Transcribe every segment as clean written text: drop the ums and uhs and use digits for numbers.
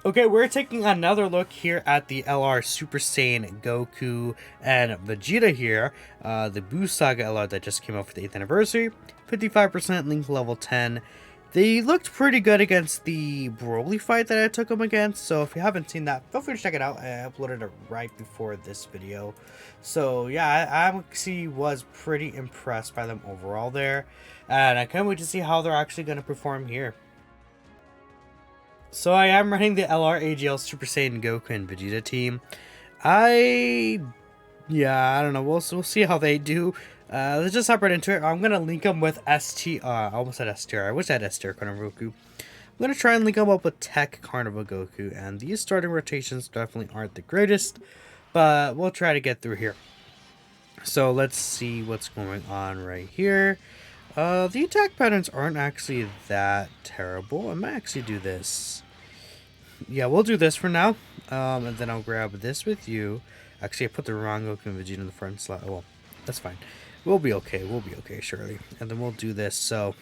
Okay, we're taking another look here at the LR Super Saiyan Goku and Vegeta here. The Buu Saga LR that just came out for the 8th anniversary. 55% Link level 10. They looked pretty good against the Broly fight that I took them against. So if you haven't seen that, feel free to check it out. I uploaded it right before this video. So yeah, I actually was pretty impressed by them overall there. And I can't wait to see how they're actually going to perform here. So I am running the LR AGL Super Saiyan Goku and Vegeta team. I don't know. We'll see how they do. Let's just hop right into it. I'm gonna link them with ST. I almost said STR. I wish I had STR Carnival Goku. I'm gonna try and link them up with Tech Carnival Goku, and these starting rotations definitely aren't the greatest, but we'll try to get through here. So let's see what's going on right here. The attack patterns aren't actually that terrible. I might actually do this. Yeah, we'll do this for now. And then I'll grab this with you. Actually, I put the wrong Goku and Vegeta in the front slot. Oh, well, that's fine. We'll be okay. We'll be okay, surely. And then we'll do this. So,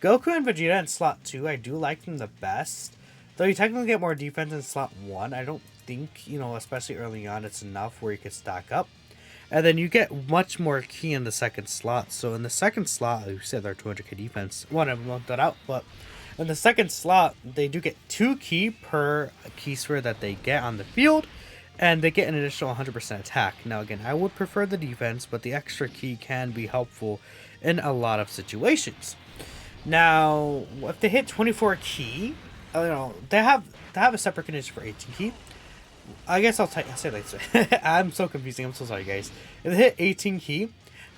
Goku and Vegeta in slot 2, I do like them the best. Though you technically get more defense in slot 1. I don't think, especially early on, it's enough where you can stack up. And then you get much more key in the second slot. So in the second slot, you said they're 200k defense. One of them left that out, but in the second slot, they do get 2 key per key sphere that they get on the field, and they get an additional 100% attack. Now again, I would prefer the defense, but the extra key can be helpful in a lot of situations. Now, if they hit 24 key, they have a separate condition for 18 key. I guess I'll say later. I'm so confusing. I'm so sorry, guys. If they hit 18 key,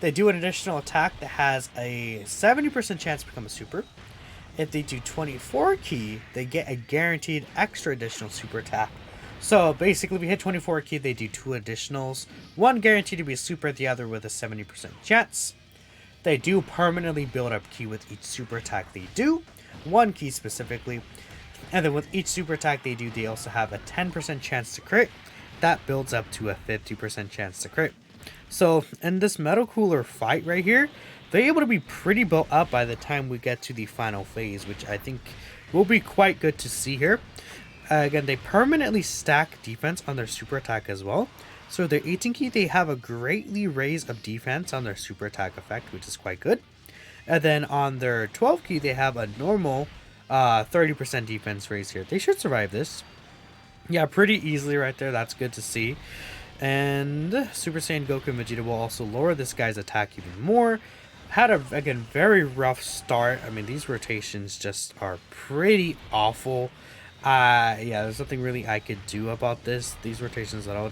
they do an additional attack that has a 70% chance to become a super. If they do 24 key, they get a guaranteed extra additional super attack. So basically, if we hit 24 key, they do 2 additionals. One guaranteed to be a super, the other with a 70% chance. They do permanently build up key with each super attack they do. 1 key specifically. And then with each super attack they do, they also have a 10% chance to crit. That builds up to a 50% chance to crit. So in this Metal Cooler fight right here, they're able to be pretty built up by the time we get to the final phase, which I think will be quite good to see here. Again, they permanently stack defense on their super attack as well. So their 18 key, they have a greatly raise of defense on their super attack effect, which is quite good. And then on their 12 key, they have a normal 30% defense raise here. They should survive this. Yeah, pretty easily right there. That's good to see. And Super Saiyan Goku and Vegeta will also lower this guy's attack even more. Had a, again, very rough start. I mean, these rotations just are pretty awful. Yeah, there's nothing really I could do about this. These rotations at all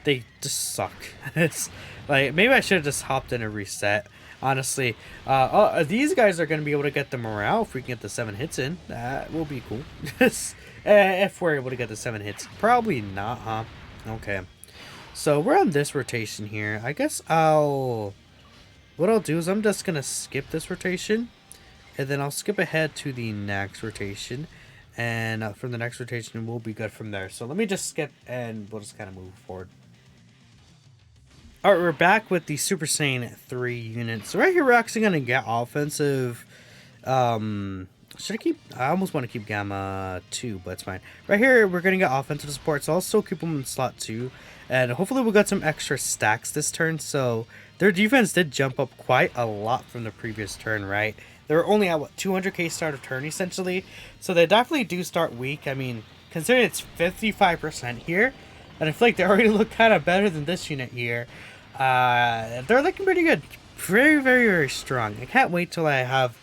they just suck. It's like, maybe I should have just hopped in a reset. Honestly, these guys are going to be able to get the morale if we can get the 7 hits in. That will be cool. If we're able to get the 7 hits. Probably not, huh? Okay. So we're on this rotation here. I guess what I'll do is I'm just going to skip this rotation. And then I'll skip ahead to the next rotation. And from the next rotation, we'll be good from there. So let me just skip and we'll just kind of move forward. Alright, we're back with the Super Saiyan 3 unit. So right here, we're actually going to get offensive. Should I keep... I almost want to keep Gamma 2, but it's fine. Right here, we're going to get offensive support, so I'll still keep them in slot 2. And hopefully we'll get some extra stacks this turn. So their defense did jump up quite a lot from the previous turn, right? They were only at, 200k start of turn, essentially. So they definitely do start weak. I mean, considering it's 55% here, and I feel like they already look kind of better than this unit here. They're looking pretty good. Very, very, very strong. I can't wait till I have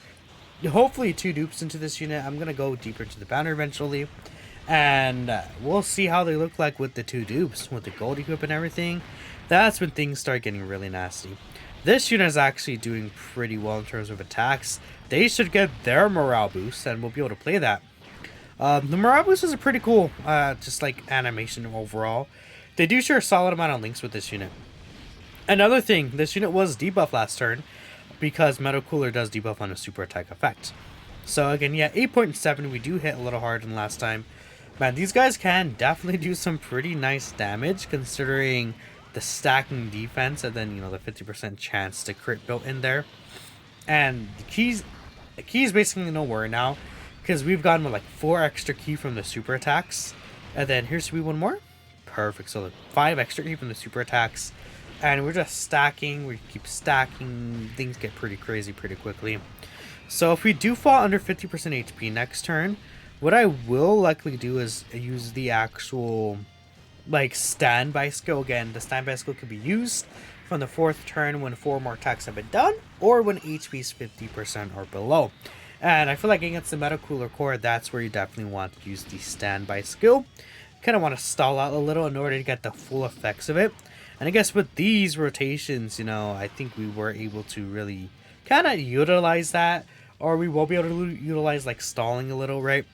hopefully 2 dupes into this unit. I'm going to go deeper into the banner eventually. And we'll see how they look like with the 2 dupes. With the gold equip and everything. That's when things start getting really nasty. This unit is actually doing pretty well in terms of attacks. They should get their morale boost and we'll be able to play that. The morale boost is a pretty cool, just like animation overall. They do share a solid amount of links with this unit. Another thing, this unit was debuffed last turn because Metal Cooler does debuff on a super attack effect. So again, yeah, 8.7, we do hit a little harder than last time. Man, these guys can definitely do some pretty nice damage considering the stacking defense and then, the 50% chance to crit built in there. And the key is basically nowhere now because we've gotten like 4 extra ki from the super attacks. And then here should be one more. Perfect. So like 5 extra ki from the super attacks. And we're just stacking. We keep stacking. Things get pretty crazy pretty quickly. So if we do fall under 50% HP next turn, what I will likely do is use the actual like standby skill. Again, the standby skill could be used from the 4th turn when 4 more attacks have been done, or when HP is 50% or below. And I feel like against the Meta Cooler Core, that's where you definitely want to use the standby skill. Kind of want to stall out a little in order to get the full effects of it. And I guess with these rotations, you know, I think we were able to really kind of utilize that, or we will be able to utilize like stalling a little, right?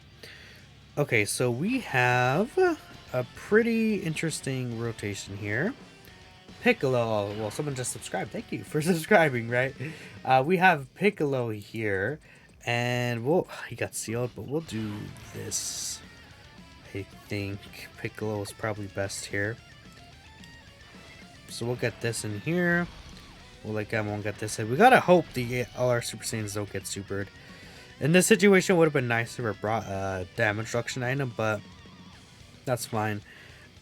Okay, so we have a pretty interesting rotation here. Piccolo, well, someone just subscribed. Thank you for subscribing, right? We have Piccolo here, and he got sealed, but we'll do this. I think Piccolo is probably best here. So we'll get this in here. We'll let Gamon get this in. We gotta hope all our Super Saiyans don't get supered. In this situation, it would have been nice if we brought a damage reduction item, but that's fine.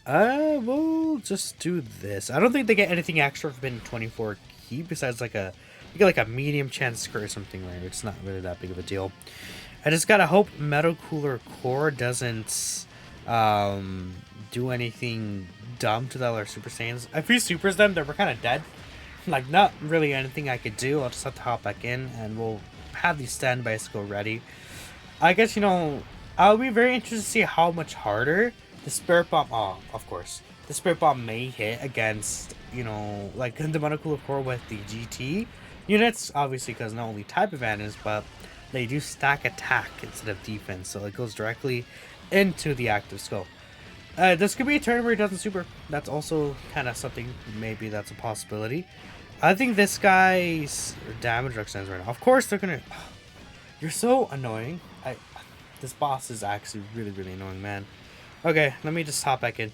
We'll just do this. I don't think they get anything extra for being 24 ki besides like you get like a medium chance crit or something, right? It's not really that big of a deal. I just gotta hope Metal Cooler Core doesn't do anything dumb to the other Super Saiyans. If he supers them, we're kind of dead. Like, not really anything I could do. I'll just have to hop back in, and we'll have these standby skill ready. I guess, you know, I'll be very interested to see how much harder the Spirit Bomb, of course, the Spirit Bomb may hit against, you know, like the Metal Cooler Core with the GT units, obviously because not only type advantage, but they do stack attack instead of defense, so it goes directly into the active skill. This could be a turn where he doesn't super. That's also kind of something, maybe that's a possibility. I think this guy's damage reduction is right now. Of course they're gonna... You're so annoying. This boss is actually really, really annoying, man. Okay, let me just hop back in.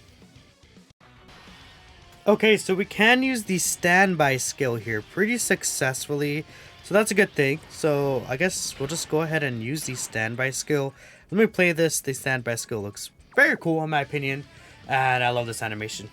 Okay, so we can use the standby skill here pretty successfully. So that's a good thing. So I guess we'll just go ahead and use the standby skill. Let me play this. The standby skill looks very cool in my opinion. And I love this animation.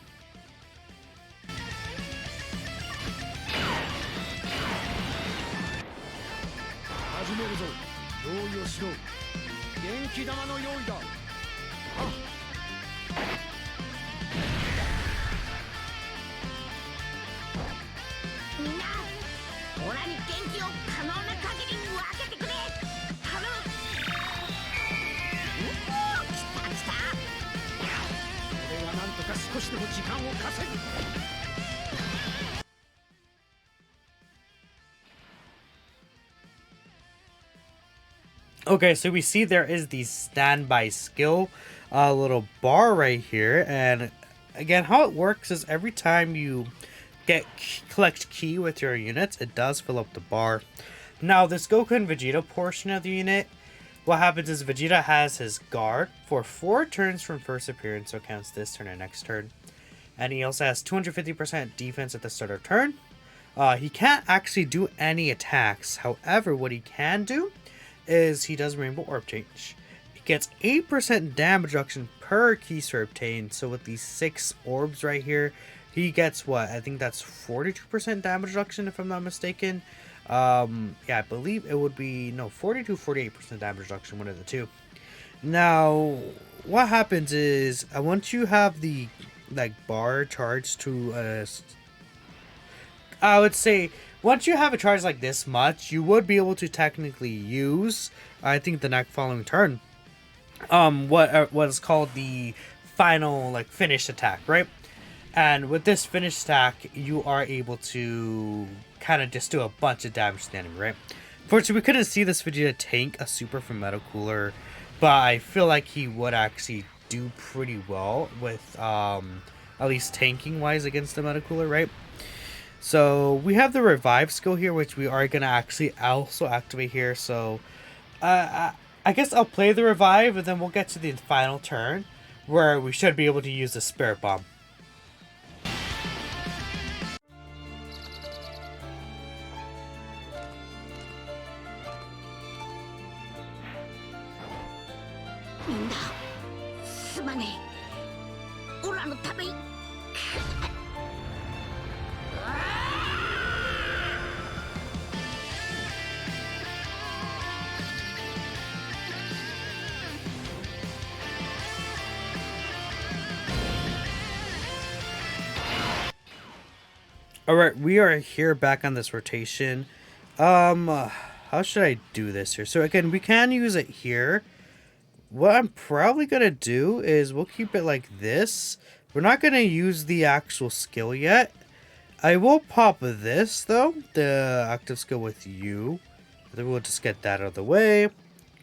Okay, so we see there is the standby skill, little bar right here, and again, how it works is every time you collect ki with your units, it does fill up the bar. Now, this Goku and Vegeta portion of the unit, what happens is Vegeta has his guard for 4 turns from first appearance, so it counts this turn and next turn. And he also has 250% defense at the start of turn. He can't actually do any attacks. However, what he can do is he does Rainbow Orb Change. He gets 8% damage reduction per ki star obtained. So with these 6 orbs right here, he gets what? I think that's 42% damage reduction if I'm not mistaken. Yeah, I believe it would be, no, 42, 48% damage reduction, one of the two. Now, what happens is, once you have the, like, bar charged to, I would say, once you have a charge like this much, you would be able to technically use, I think, the next following turn, what is called the final, like, finished attack, right? And with this finished attack, you are able to kind of just do a bunch of damage to the enemy, right? Fortunately, we couldn't see this Vegeta tank a super from Metal Cooler, but I feel like he would actually do pretty well with, at least tanking-wise against the Metal Cooler, right? So we have the revive skill here, which we are going to actually also activate here. So I guess I'll play the revive, and then we'll get to the final turn where we should be able to use the Spirit Bomb. まねえ。オラのために。Alright, we are here back on this rotation. How should I do this here? So again, we can use it here. What I'm probably gonna do is we'll keep it like this. We're not gonna use the actual skill yet. I will pop this though, the active skill with you. Then we'll just get that out of the way.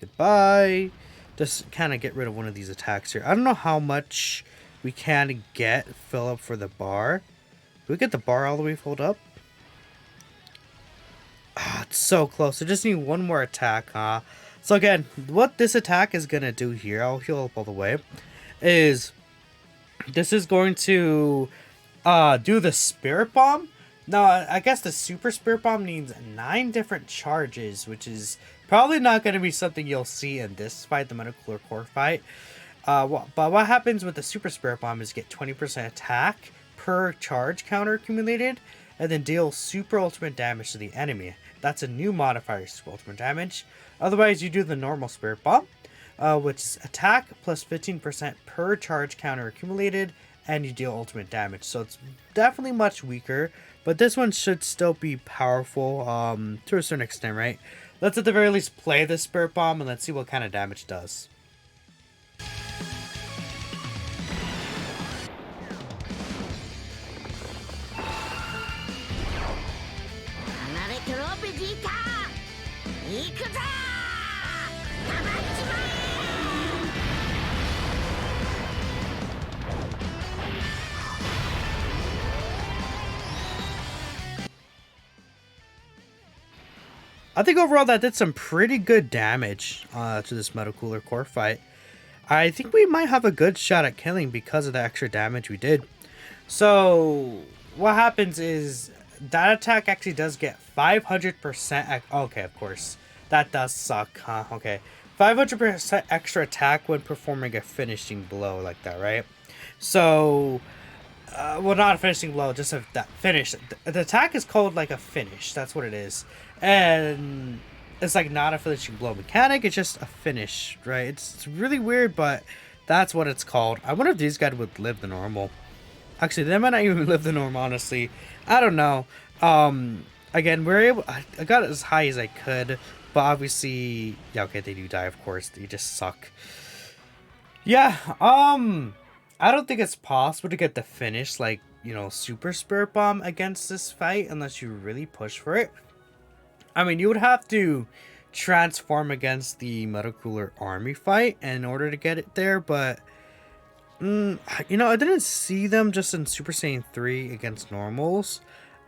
Goodbye. Just kind of get rid of one of these attacks here. I don't know how much we can fill up for the bar. Do we get the bar all the way filled up? Ah, it's so close. I just need one more attack, huh? So again, what this attack is going to do here, I'll heal up all the way, is this is going to do the Spirit Bomb. Now, I guess the Super Spirit Bomb needs 9 different charges, which is probably not going to be something you'll see in this fight, the Metacooler Core fight. But what happens with the Super Spirit Bomb is you get 20% attack per charge counter accumulated, and then deal super ultimate damage to the enemy. That's a new modifier, super ultimate damage. Otherwise, you do the normal Spirit Bomb, which is attack plus 15% per charge counter accumulated, and you deal ultimate damage. So it's definitely much weaker, but this one should still be powerful to a certain extent, right? Let's at the very least play the Spirit Bomb and let's see what kind of damage it does. Vegeta! 行くぞ! I think overall that did some pretty good damage to this Metacooler Core fight. I think we might have a good shot at killing because of the extra damage we did. So what happens is that attack actually does get 500%. Okay, of course. That does suck, huh? Okay. 500% extra attack when performing a finishing blow like that, right? So, well, not a finishing blow, just that finish. The attack is called like a finish. That's what it is. And it's like not a finishing blow mechanic. It's just a finish, right? It's really weird, but that's what it's called. I wonder if these guys would live the normal. Actually, they might not even live the norm, honestly. I don't know. Again, I got as high as I could, but obviously, yeah, okay, they do die, of course. They just suck. Yeah, I don't think it's possible to get the finish, like, you know, Super Spirit Bomb against this fight, unless you really push for it. I mean, you would have to transform against the Metacooler Army fight in order to get it there, but you know, I didn't see them just in Super Saiyan 3 against normals.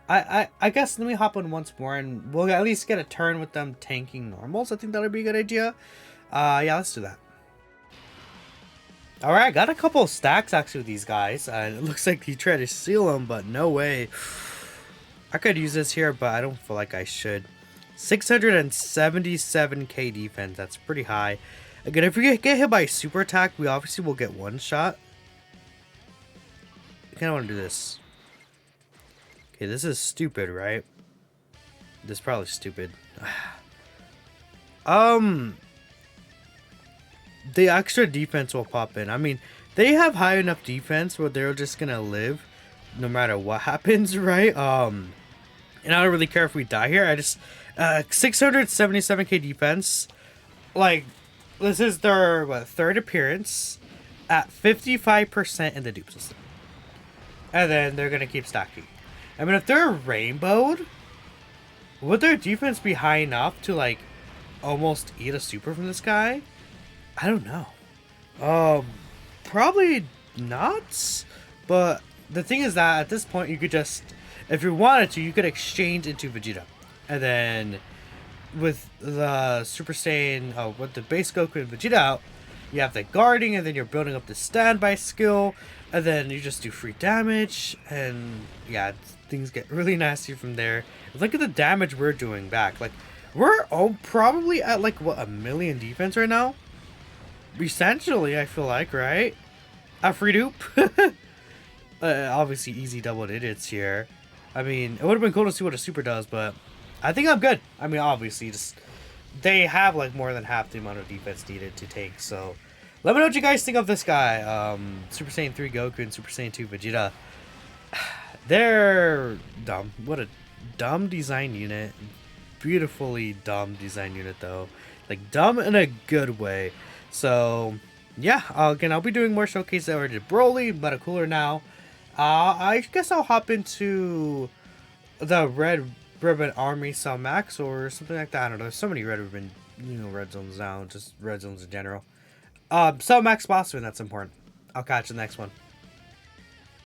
I guess let me hop on once more and we'll at least get a turn with them tanking normals. I think that would be a good idea. Yeah, let's do that. Alright, got a couple of stacks actually with these guys. It looks like he tried to steal them, but no way. I could use this here, but I don't feel like I should. 677k defense, that's pretty high. Again, if we get hit by a super attack, we obviously will get one shot. I kind of want to do this. Okay, this is stupid, right? This is probably stupid. The extra defense will pop in. I mean, they have high enough defense where they're just gonna live no matter what happens, right? And I don't really care if we die here. I just 677k defense. Like, this is their third appearance at 55% in the dupe system. And then they're gonna keep stacking. I mean, if they're rainbowed, would their defense be high enough to like almost eat a super from this guy? I don't know. Probably not. But the thing is that at this point you could just, if you wanted to, you could exchange into Vegeta. And then with the Super Saiyan, with the base Goku and Vegeta out, you have the guarding, and then you're building up the standby skill, and then you just do free damage, and yeah, things get really nasty from there. Look at the damage we're doing back. Like, we're probably at like, what, 1 million defense right now? Essentially, I feel like, right? a free dupe. Obviously easy double digits here. I mean, it would have been cool to see what a super does, but I think I'm good. I mean, obviously, just they have like more than half the amount of defense needed to take. So, let me know what you guys think of this guy. Super Saiyan 3 Goku and Super Saiyan 2 Vegeta. They're dumb. What a dumb design unit. Beautifully dumb design unit, though. Like, dumb in a good way. So, yeah. Again, I'll be doing more showcases. I already did Broly, but a cooler now. I guess I'll hop into the Red Ribbon Army Cell Max or something like that. I don't know. There's so many Red Ribbon, red zones now. Just red zones in general. Cell Max boss win, that's important. I'll catch you in the next one.